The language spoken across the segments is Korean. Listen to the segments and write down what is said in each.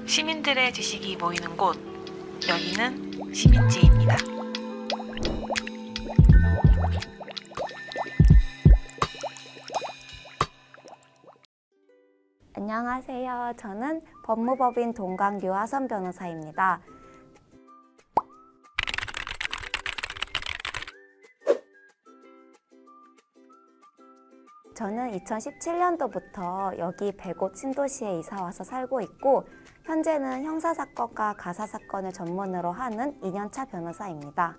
시민들의 지식이 모이는 곳, 여기는 시민지입니다. 안녕하세요. 저는 법무법인 동강 유하선 변호사입니다. 저는 2017년도부터 여기 100곳 신도시에 이사와서 살고 있고 현재는 형사사건과 가사사건을 전문으로 하는 2년차 변호사입니다.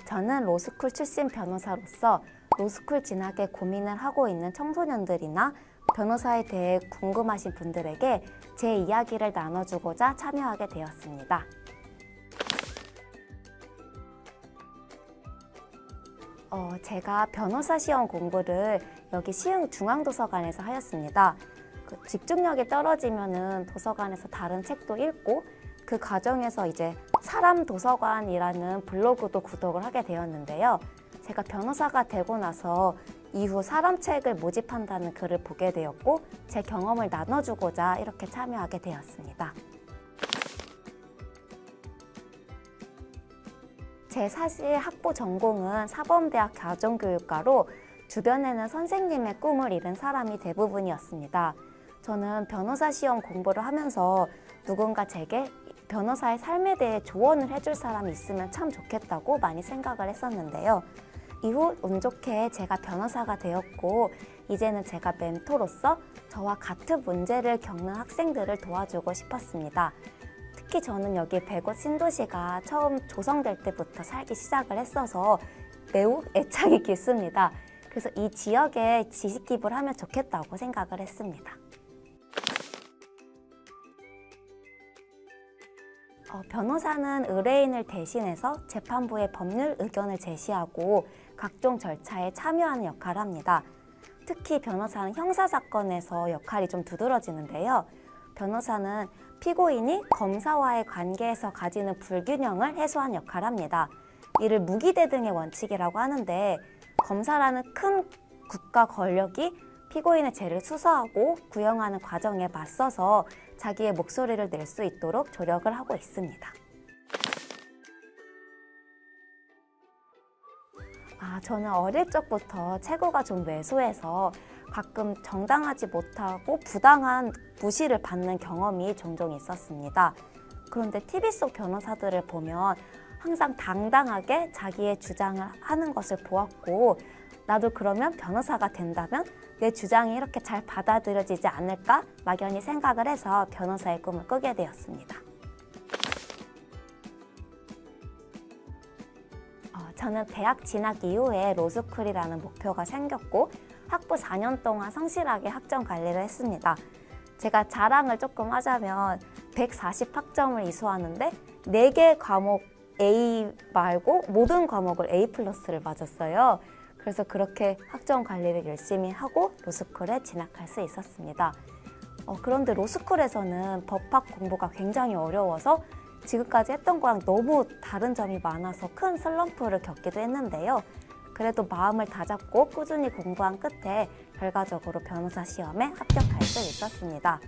저는 로스쿨 출신 변호사로서 로스쿨 진학에 고민을 하고 있는 청소년들이나 변호사에 대해 궁금하신 분들에게 제 이야기를 나눠주고자 참여하게 되었습니다. 제가 변호사 시험 공부를 여기 시흥 중앙도서관에서 하였습니다. 집중력이 떨어지면은 도서관에서 다른 책도 읽고 그 과정에서 이제 사람 도서관이라는 블로그도 구독을 하게 되었는데요. 제가 변호사가 되고 나서 이후 사람 책을 모집한다는 글을 보게 되었고 제 경험을 나눠주고자 이렇게 참여하게 되었습니다. 제 사실 학부 전공은 사범대학 가정교육과로 주변에는 선생님의 꿈을 이룬 사람이 대부분이었습니다. 저는 변호사 시험 공부를 하면서 누군가 제게 변호사의 삶에 대해 조언을 해줄 사람이 있으면 참 좋겠다고 많이 생각을 했었는데요. 이후 운 좋게 제가 변호사가 되었고 이제는 제가 멘토로서 저와 같은 문제를 겪는 학생들을 도와주고 싶었습니다. 특히 저는 여기 100곳 신도시가 처음 조성될 때부터 살기 시작을 했어서 매우 애착이 깊습니다. 그래서 이 지역에 지식 기부를 하면 좋겠다고 생각을 했습니다. 변호사는 의뢰인을 대신해서 재판부에 법률 의견을 제시하고 각종 절차에 참여하는 역할을 합니다. 특히 변호사는 형사사건에서 역할이 좀 두드러지는데요. 변호사는 피고인이 검사와의 관계에서 가지는 불균형을 해소하는 역할을 합니다. 이를 무기대등의 원칙이라고 하는데 검사라는 큰 국가 권력이 피고인의 죄를 수사하고 구형하는 과정에 맞서서 자기의 목소리를 낼 수 있도록 조력을 하고 있습니다. 저는 어릴 적부터 체구가 좀 왜소해서 가끔 정당하지 못하고 부당한 무시를 받는 경험이 종종 있었습니다. 그런데 TV 속 변호사들을 보면 항상 당당하게 자기의 주장을 하는 것을 보았고 나도 그러면 변호사가 된다면 내 주장이 이렇게 잘 받아들여지지 않을까 막연히 생각을 해서 변호사의 꿈을 꾸게 되었습니다. 저는 대학 진학 이후에 로스쿨이라는 목표가 생겼고 학부 4년 동안 성실하게 학점 관리를 했습니다. 제가 자랑을 조금 하자면 140학점을 이수하는데 4개 과목 A 말고 모든 과목을 A+를 맞았어요. 그래서 그렇게 학점 관리를 열심히 하고 로스쿨에 진학할 수 있었습니다. 그런데 로스쿨에서는 법학 공부가 굉장히 어려워서 지금까지 했던 거랑 너무 다른 점이 많아서 큰 슬럼프를 겪기도 했는데요. 그래도 마음을 다잡고 꾸준히 공부한 끝에 결과적으로 변호사 시험에 합격할 수 있었습니다.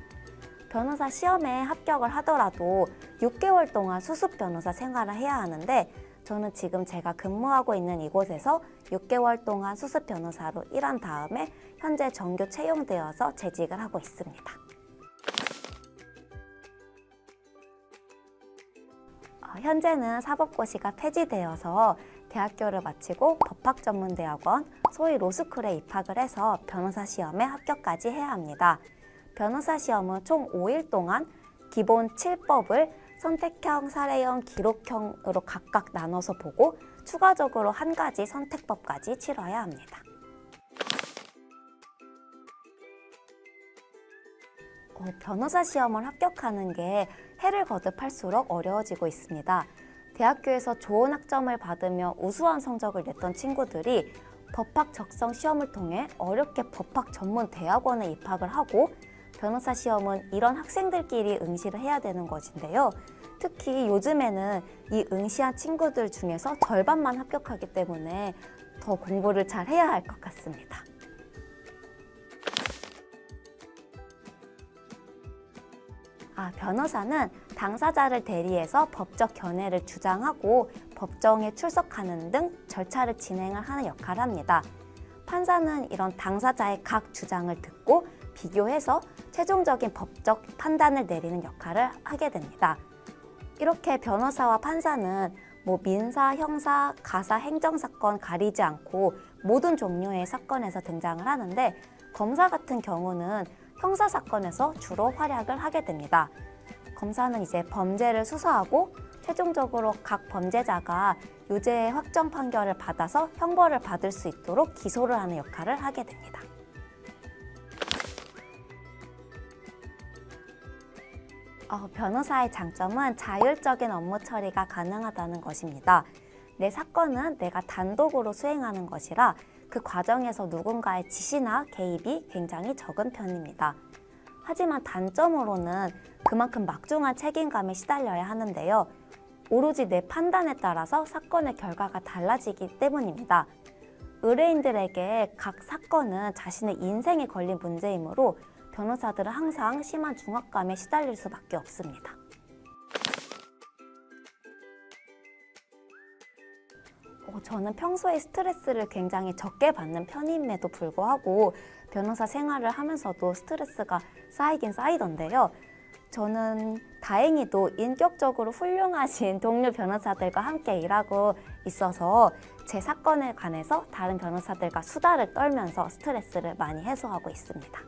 변호사 시험에 합격을 하더라도 6개월 동안 수습 변호사 생활을 해야 하는데 저는 지금 제가 근무하고 있는 이곳에서 6개월 동안 수습 변호사로 일한 다음에 현재 정규 채용되어서 재직을 하고 있습니다. 현재는 사법고시가 폐지되어서 대학교를 마치고 법학전문대학원, 소위 로스쿨에 입학을 해서 변호사 시험에 합격까지 해야 합니다. 변호사 시험은 총 5일 동안 기본 7법을 선택형, 사례형, 기록형으로 각각 나눠서 보고 추가적으로 한 가지 선택법까지 치러야 합니다. 변호사 시험을 합격하는 게 해를 거듭할수록 어려워지고 있습니다. 대학교에서 좋은 학점을 받으며 우수한 성적을 냈던 친구들이 법학 적성 시험을 통해 어렵게 법학 전문 대학원에 입학을 하고 변호사 시험은 이런 학생들끼리 응시를 해야 되는 것인데요. 특히 요즘에는 이 응시한 친구들 중에서 절반만 합격하기 때문에 더 공부를 잘 해야 할 것 같습니다. 변호사는 당사자를 대리해서 법적 견해를 주장하고 법정에 출석하는 등 절차를 진행을 하는 역할을 합니다. 판사는 이런 당사자의 각 주장을 듣고 비교해서 최종적인 법적 판단을 내리는 역할을 하게 됩니다. 이렇게 변호사와 판사는 민사, 형사, 가사, 행정사건 가리지 않고 모든 종류의 사건에서 등장을 하는데, 검사 같은 경우는 형사사건에서 주로 활약을 하게 됩니다. 검사는 이제 범죄를 수사하고 최종적으로 각 범죄자가 유죄의 확정 판결을 받아서 형벌을 받을 수 있도록 기소를 하는 역할을 하게 됩니다. 변호사의 장점은 자율적인 업무 처리가 가능하다는 것입니다. 내 사건은 내가 단독으로 수행하는 것이라 그 과정에서 누군가의 지시나 개입이 굉장히 적은 편입니다. 하지만 단점으로는 그만큼 막중한 책임감에 시달려야 하는데요. 오로지 내 판단에 따라서 사건의 결과가 달라지기 때문입니다. 의뢰인들에게 각 사건은 자신의 인생에 걸린 문제이므로 변호사들은 항상 심한 중압감에 시달릴 수밖에 없습니다. 저는 평소에 스트레스를 굉장히 적게 받는 편임에도 불구하고 변호사 생활을 하면서도 스트레스가 쌓이긴 쌓이던데요. 저는 다행히도 인격적으로 훌륭하신 동료 변호사들과 함께 일하고 있어서 제 사건에 관해서 다른 변호사들과 수다를 떨면서 스트레스를 많이 해소하고 있습니다.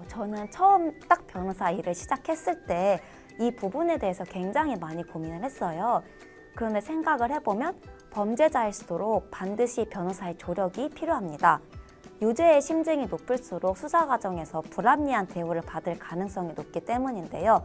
저는 처음 딱 변호사 일을 시작했을 때 이 부분에 대해서 굉장히 많이 고민을 했어요. 그런데 생각을 해보면 범죄자일수록 반드시 변호사의 조력이 필요합니다. 유죄의 심증이 높을수록 수사 과정에서 불합리한 대우를 받을 가능성이 높기 때문인데요.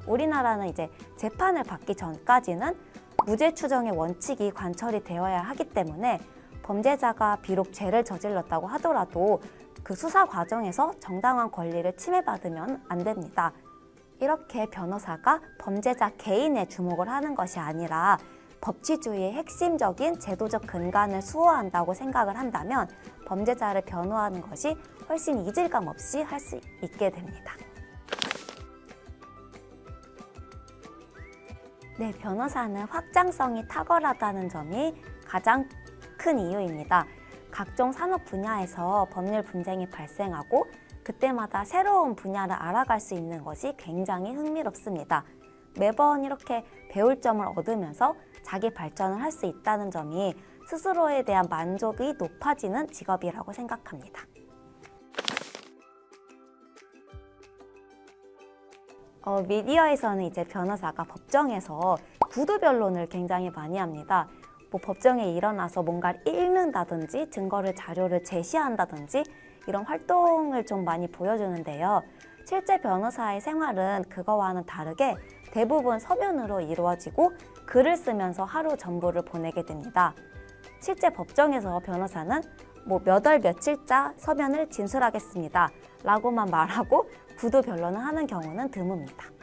우리나라는 이제 재판을 받기 전까지는 무죄 추정의 원칙이 관철이 되어야 하기 때문에 범죄자가 비록 죄를 저질렀다고 하더라도 그 수사 과정에서 정당한 권리를 침해받으면 안 됩니다. 이렇게 변호사가 범죄자 개인에 주목을 하는 것이 아니라 법치주의의 핵심적인 제도적 근간을 수호한다고 생각을 한다면 범죄자를 변호하는 것이 훨씬 이질감 없이 할 수 있게 됩니다. 네, 변호사는 확장성이 탁월하다는 점이 가장 큰 이유입니다. 각종 산업 분야에서 법률 분쟁이 발생하고 그때마다 새로운 분야를 알아갈 수 있는 것이 굉장히 흥미롭습니다. 매번 이렇게 배울 점을 얻으면서 자기 발전을 할 수 있다는 점이 스스로에 대한 만족이 높아지는 직업이라고 생각합니다. 미디어에서는 이제 변호사가 법정에서 구두 변론을 굉장히 많이 합니다. 법정에 일어나서 뭔가를 읽는다든지 증거를 자료를 제시한다든지 이런 활동을 좀 많이 보여주는데요. 실제 변호사의 생활은 그거와는 다르게 대부분 서면으로 이루어지고 글을 쓰면서 하루 전부를 보내게 됩니다. 실제 법정에서 변호사는 몇 월 며칠자 서면을 진술하겠습니다 라고만 말하고 구두 변론을 하는 경우는 드뭅니다.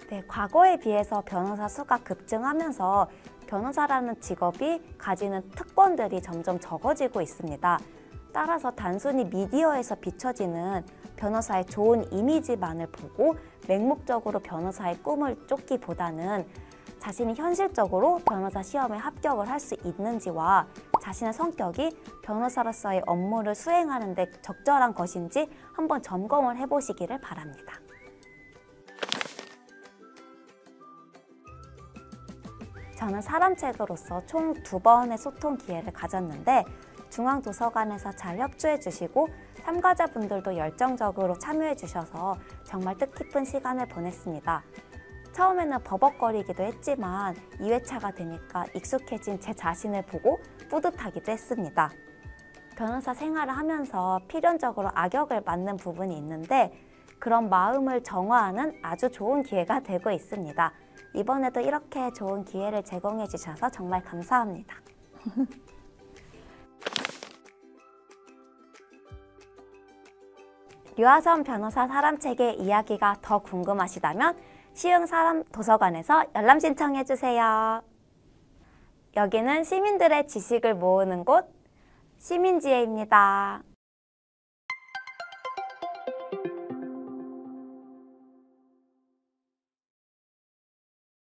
네, 과거에 비해서 변호사 수가 급증하면서 변호사라는 직업이 가지는 특권들이 점점 적어지고 있습니다. 따라서 단순히 미디어에서 비춰지는 변호사의 좋은 이미지만을 보고 맹목적으로 변호사의 꿈을 쫓기보다는 자신이 현실적으로 변호사 시험에 합격을 할 수 있는지와 자신의 성격이 변호사로서의 업무를 수행하는 데 적절한 것인지 한번 점검을 해보시기를 바랍니다. 저는 사람책으로서 총 2번의 소통 기회를 가졌는데 중앙도서관에서 잘 협조해 주시고 참가자분들도 열정적으로 참여해 주셔서 정말 뜻깊은 시간을 보냈습니다. 처음에는 버벅거리기도 했지만 2회차가 되니까 익숙해진 제 자신을 보고 뿌듯하기도 했습니다. 변호사 생활을 하면서 필연적으로 악역을 맡는 부분이 있는데 그런 마음을 정화하는 아주 좋은 기회가 되고 있습니다. 이번에도 이렇게 좋은 기회를 제공해 주셔서 정말 감사합니다. 류하선 변호사 사람책의 이야기가 더 궁금하시다면 시흥 사람도서관에서 열람 신청해 주세요. 여기는 시민들의 지식을 모으는 곳 시민지혜입니다.